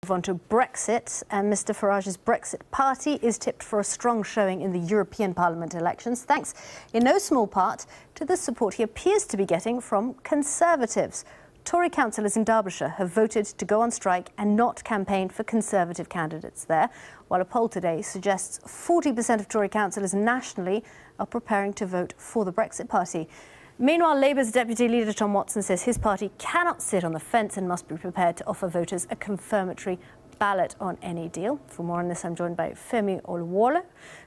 Move on to Brexit, and Mr Farage's Brexit Party is tipped for a strong showing in the European Parliament elections, thanks in no small part to the support he appears to be getting from Conservatives. Tory councillors in Derbyshire have voted to go on strike and not campaign for Conservative candidates there, while a poll today suggests 40% of Tory councillors nationally are preparing to vote for the Brexit Party. Meanwhile, Labour's Deputy Leader Tom Watson says his party cannot sit on the fence and must be prepared to offer voters a confirmatory ballot on any deal. For more on this, I'm joined by Femi Oluwole,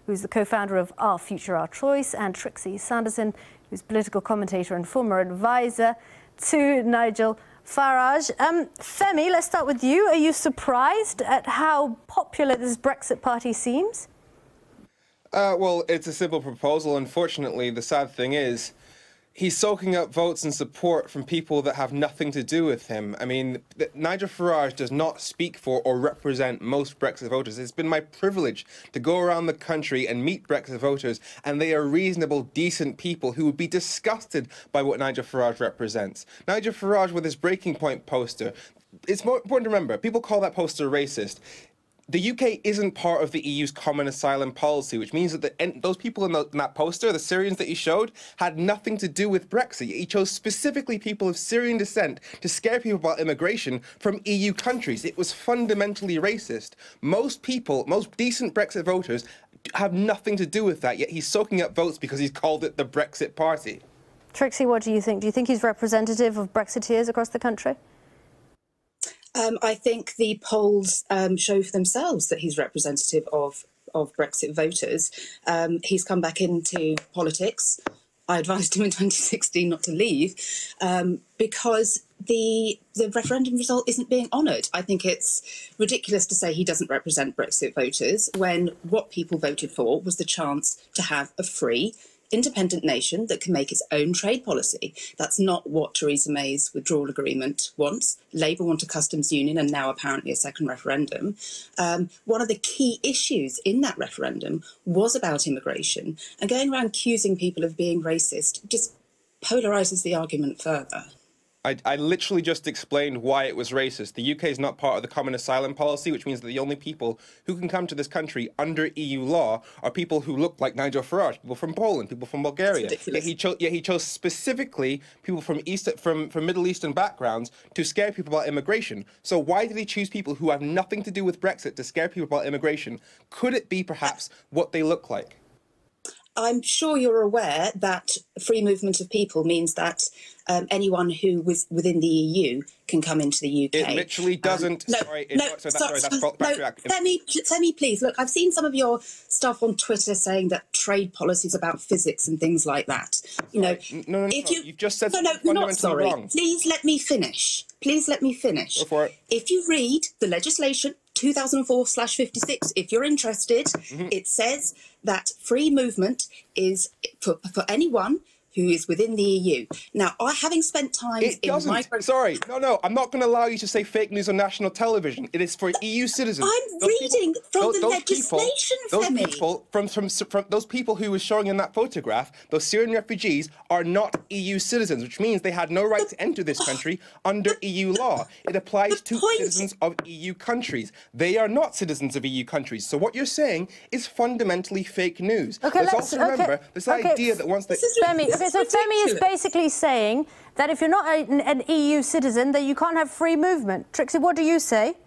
who's the co-founder of Our Future, Our Choice, and Trixy Sanderson, who's political commentator and former advisor to Nigel Farage. Femi, let's start with you. Are you surprised at how popular this Brexit Party seems? Well, it's a simple proposal. Unfortunately, the sad thing is, he's soaking up votes and support from people that have nothing to do with him. I mean, Nigel Farage does not speak for or represent most Brexit voters. It's been my privilege to go around the country and meet Brexit voters, and they are reasonable, decent people who would be disgusted by what Nigel Farage represents. Nigel Farage with his Breaking Point poster, it's more important to remember, people call that poster racist. The UK isn't part of the EU's common asylum policy, which means that those people in that poster, the Syrians that he showed, had nothing to do with Brexit. He chose specifically people of Syrian descent to scare people about immigration from EU countries. It was fundamentally racist. Most people, most decent Brexit voters, have nothing to do with that, yet he's soaking up votes because he's called it the Brexit Party. Trixy, what do you think? Do you think he's representative of Brexiteers across the country? I think the polls show for themselves that he's representative of Brexit voters. He's come back into politics. I advised him in 2016 not to leave because the referendum result isn't being honoured. I think it's ridiculous to say he doesn't represent Brexit voters when what people voted for was the chance to have a free, independent nation that can make its own trade policy. That's not what Theresa May's withdrawal agreement wants. Labour want a customs union and now apparently a second referendum. One of the key issues in that referendum was about immigration, and going around accusing people of being racist just polarises the argument further. I literally just explained why it was racist. The UK is not part of the common asylum policy, which means that the only people who can come to this country under EU law are people who look like Nigel Farage, people from Poland, people from Bulgaria. Yet he chose specifically people from Middle Eastern backgrounds to scare people about immigration. So why did he choose people who have nothing to do with Brexit to scare people about immigration? Could it be perhaps what they look like? I'm sure you're aware that free movement of people means that anyone who was within the EU can come into the UK. It literally doesn't. Femi, please, look, I've seen some of your stuff on Twitter saying that trade policy is about physics and things like that. You know, no. You've just said something you're not fundamentally sorry. wrong. Please let me finish. Please let me finish. Go for it. If you read the legislation 2004/56, if you're interested, it says that free movement is for anyone who is within the EU. Now, having spent time Sorry, no, I'm not going to allow you to say fake news on national television. It is for EU citizens. I'm reading from the legislation, Femi. Those people who were showing in that photograph, those Syrian refugees, are not EU citizens, which means they had no right to enter this country under EU law. It applies to citizens of EU countries. They are not citizens of EU countries. So what you're saying is fundamentally fake news. Okay, let's also remember this idea that once they... So Femi is basically saying that if you're not an EU citizen, that you can't have free movement. Trixy, what do you say?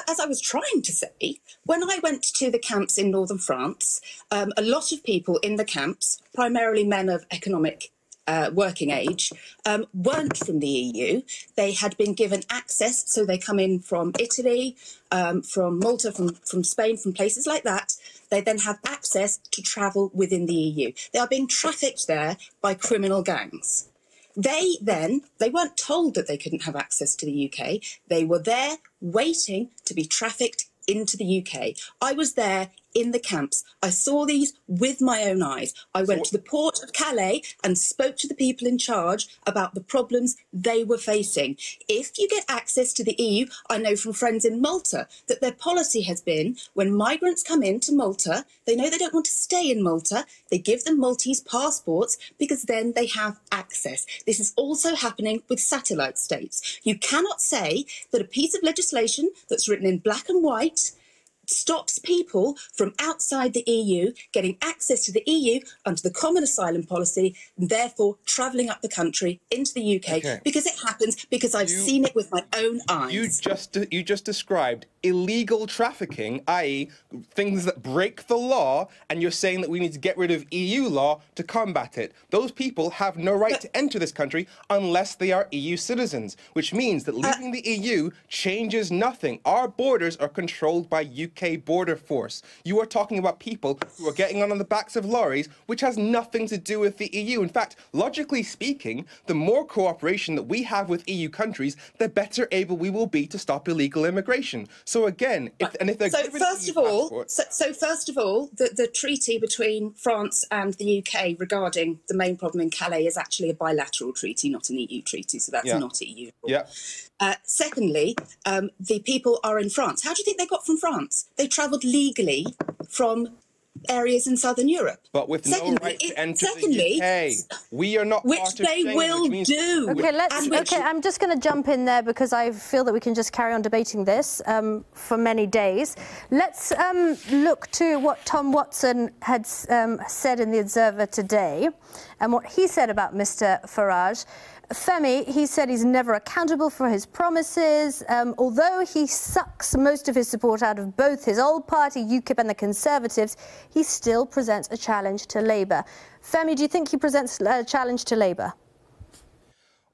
As I was trying to say, when I went to the camps in northern France, a lot of people in the camps, primarily men of economic working age, weren't from the EU. They had been given access, so they come in from Italy, from Malta, from Spain, from places like that. They then have access to travel within the EU. They are being trafficked there by criminal gangs. They weren't told that they couldn't have access to the UK. They were there waiting to be trafficked into the UK. I was there in the camps. I saw these with my own eyes. I went to the port of Calais and spoke to the people in charge about the problems they were facing. If you get access to the EU, I know from friends in Malta that their policy has been when migrants come into Malta, they know they don't want to stay in Malta, they give them Maltese passports because then they have access. This is also happening with satellite states. You cannot say that a piece of legislation that's written in black and white stops people from outside the EU getting access to the EU under the common asylum policy and therefore travelling up the country into the UK because it happens, because I've seen it with my own eyes. You just described illegal trafficking, i.e. things that break the law, and you're saying that we need to get rid of EU law to combat it. Those people have no right to enter this country unless they are EU citizens, which means that leaving the EU changes nothing. Our borders are controlled by UK border force. You are talking about people who are getting on the backs of lorries, which has nothing to do with the EU. In fact, logically speaking, the more cooperation that we have with EU countries, the better able we will be to stop illegal immigration. So again, first of all, the treaty between France and the UK regarding the main problem in Calais is actually a bilateral treaty, not an EU treaty. So that's not EU. Yeah. Secondly, the people are in France. How do you think they got from France? They travelled legally from areas in southern Europe. But with no right to enter the UK. We are not part of Schengen, which they will do. Okay, I'm just going to jump in there because I feel that we can just carry on debating this for many days. Let's look to what Tom Watson had said in The Observer today and what he said about Mr. Farage. Femi, he said he's never accountable for his promises. Although he sucks most of his support out of both his old party, UKIP, and the Conservatives, he still presents a challenge to Labour. Femi, do you think he presents a challenge to Labour?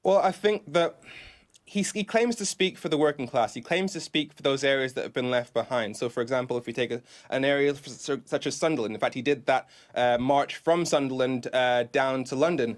Well, I think that he claims to speak for the working class. He claims to speak for those areas that have been left behind. So, for example, if we take an area such as Sunderland, in fact, he did that march from Sunderland down to London.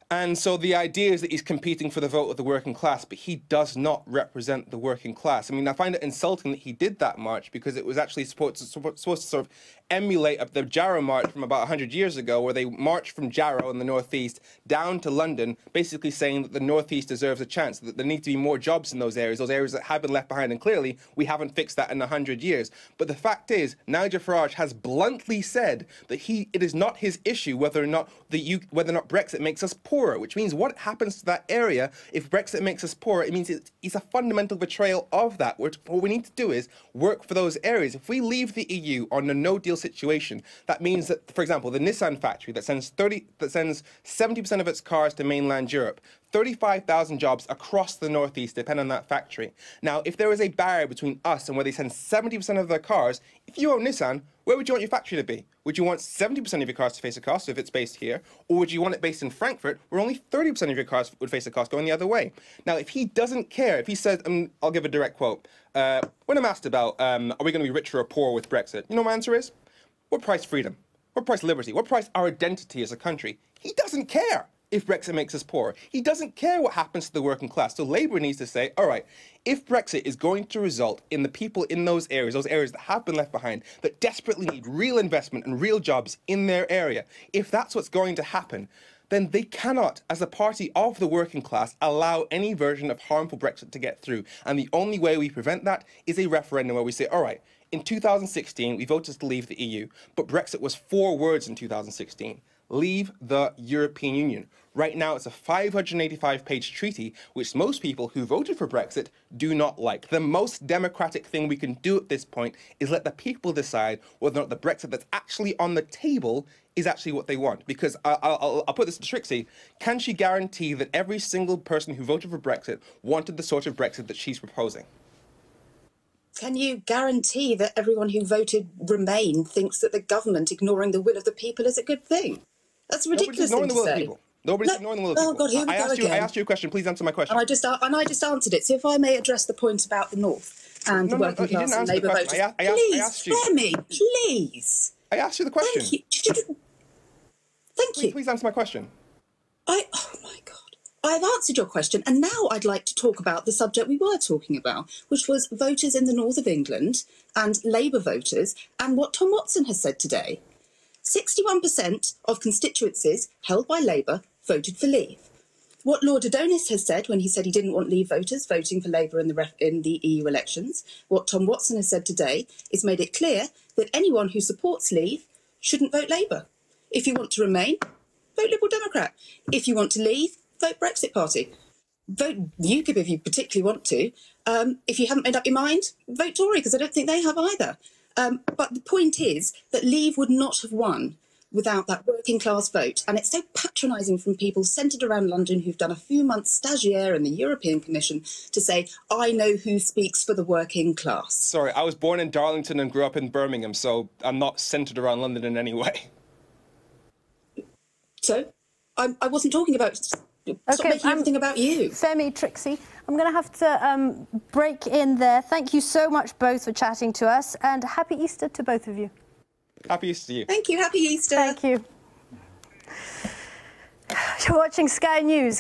And so the idea is that he's competing for the vote of the working class, but he does not represent the working class. I mean, I find it insulting that he did that march because it was actually supposed to sort of emulate the Jarrow March from about 100 years ago, where they marched from Jarrow in the northeast down to London, basically saying that the northeast deserves a chance, that there need to be more jobs in those areas that have been left behind. And clearly, we haven't fixed that in 100 years. But the fact is, Nigel Farage has bluntly said that it is not his issue whether or not Brexit makes us poorer, which means what happens to that area if Brexit makes us poorer, it means it's a fundamental betrayal of that. What we need to do is work for those areas. If we leave the EU on a no-deal situation, that means that, for example, the Nissan factory that sends 70% of its cars to mainland Europe, 35,000 jobs across the northeast depend on that factory. Now, if there is a barrier between us and where they send 70% of their cars, if you own Nissan, where would you want your factory to be? Would you want 70% of your cars to face a cost if it's based here? Or would you want it based in Frankfurt, where only 30% of your cars would face a cost going the other way? Now, if he doesn't care, if he says, I'll give a direct quote, when I'm asked about, are we going to be richer or poorer with Brexit? You know what my answer is? What price freedom? What price liberty? What price our identity as a country? He doesn't care if Brexit makes us poorer. He doesn't care what happens to the working class. So Labour needs to say, all right, if Brexit is going to result in the people in those areas that have been left behind, that desperately need real investment and real jobs in their area, if that's what's going to happen, then they cannot, as a party of the working class, allow any version of harmful Brexit to get through. And the only way we prevent that is a referendum where we say, all right, in 2016, we voted to leave the EU, but Brexit was 4 words in 2016. Leave the European Union. Right now, it's a 585-page treaty, which most people who voted for Brexit do not like. The most democratic thing we can do at this point is let the people decide whether or not the Brexit that's actually on the table is actually what they want. Because I'll put this to Trixy. Can she guarantee that every single person who voted for Brexit wanted the sort of Brexit that she's proposing? Can you guarantee that everyone who voted Remain thinks that the government ignoring the will of the people is a good thing? That's a ridiculous thing to say. Nobody's ignoring the will of the people. Oh God, here we go again. I asked you a question. Please answer my question. And I just answered it. So if I may address the point about the North and the working class and Labour voters, please, Femi, please. I asked you the question. Thank you. Please answer my question. Oh my God. I've answered your question, and now I'd like to talk about the subject we were talking about, which was voters in the north of England and Labour voters, and what Tom Watson has said today. 61% of constituencies held by Labour voted for Leave. What Lord Adonis has said when he said he didn't want Leave voters voting for Labour in the EU elections, what Tom Watson has said today is made it clear that anyone who supports Leave shouldn't vote Labour. If you want to remain, vote Liberal Democrat. If you want to leave, vote Brexit Party. Vote UKIP if you particularly want to. If you haven't made up your mind, vote Tory, because I don't think they have either. But the point is that Leave would not have won without that working class vote. And it's so patronising from people centred around London who've done a few months stagiaire in the European Commission to say, I know who speaks for the working class. Sorry, I was born in Darlington and grew up in Birmingham, so I'm not centred around London in any way. So, I wasn't talking about... Stop making everything about you. Femi, Trixy, I'm going to have to break in there. Thank you so much both for chatting to us, and happy Easter to both of you. Happy Easter to you. Thank you. Happy Easter. Thank you. You're watching Sky News.